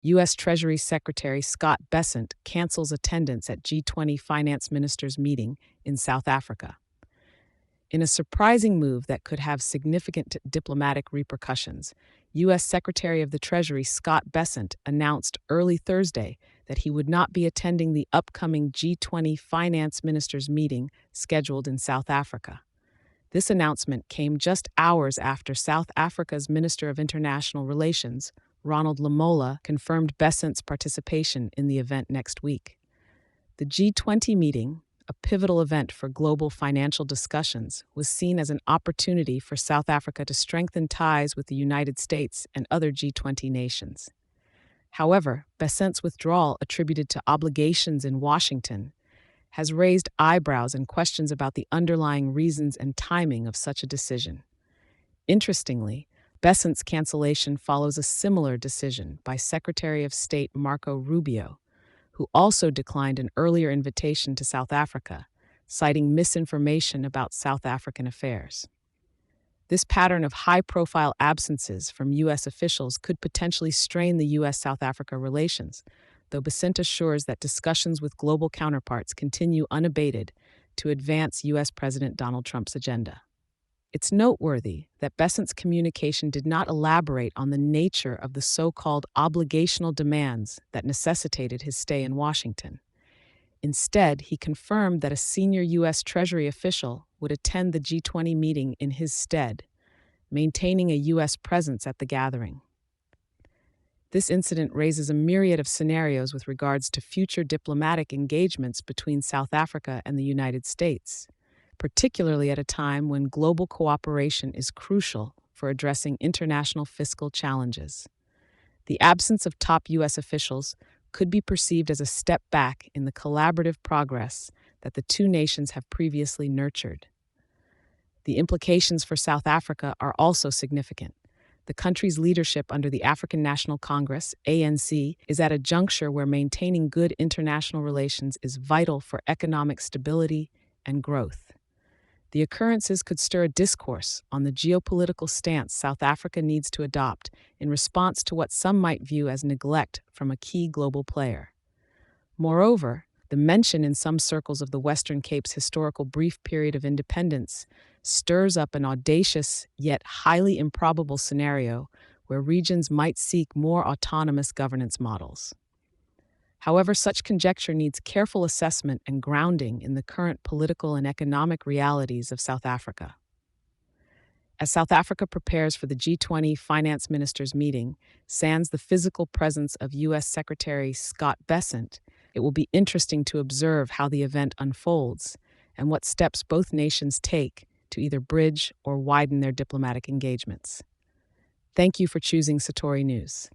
U.S. Treasury Secretary Scott Bessent cancels attendance at G20 finance ministers' meeting in South Africa. In a surprising move that could have significant diplomatic repercussions, U.S. Secretary of the Treasury Scott Bessent announced early Thursday that he would not be attending the upcoming G20 finance ministers' meeting scheduled in South Africa. This announcement came just hours after South Africa's Minister of International Relations, Ronald Lamola, confirmed Bessent's participation in the event next week. The G20 meeting, a pivotal event for global financial discussions, was seen as an opportunity for South Africa to strengthen ties with the United States and other G20 nations. However, Bessent's withdrawal, attributed to obligations in Washington, has raised eyebrows and questions about the underlying reasons and timing of such a decision. Interestingly, Bessent's cancellation follows a similar decision by Secretary of State Marco Rubio, who also declined an earlier invitation to South Africa, citing misinformation about South African affairs. This pattern of high-profile absences from U.S. officials could potentially strain the U.S.-South Africa relations, though Bessent assures that discussions with global counterparts continue unabated to advance U.S. President Donald Trump's agenda. It's noteworthy that Bessent's communication did not elaborate on the nature of the so-called obligational demands that necessitated his stay in Washington. Instead, he confirmed that a senior U.S. Treasury official would attend the G20 meeting in his stead, maintaining a U.S. presence at the gathering. This incident raises a myriad of scenarios with regards to future diplomatic engagements between South Africa and the United States, particularly at a time when global cooperation is crucial for addressing international fiscal challenges. The absence of top U.S. officials could be perceived as a step back in the collaborative progress that the two nations have previously nurtured. The implications for South Africa are also significant. The country's leadership under the African National Congress, ANC, is at a juncture where maintaining good international relations is vital for economic stability and growth. The occurrences could stir a discourse on the geopolitical stance South Africa needs to adopt in response to what some might view as neglect from a key global player. Moreover, the mention in some circles of the Western Cape's historical brief period of independence stirs up an audacious yet highly improbable scenario where regions might seek more autonomous governance models. However, such conjecture needs careful assessment and grounding in the current political and economic realities of South Africa. As South Africa prepares for the G20 finance ministers' meeting, sans the physical presence of U.S. Secretary Scott Bessent, it will be interesting to observe how the event unfolds and what steps both nations take to either bridge or widen their diplomatic engagements. Thank you for choosing Satori News.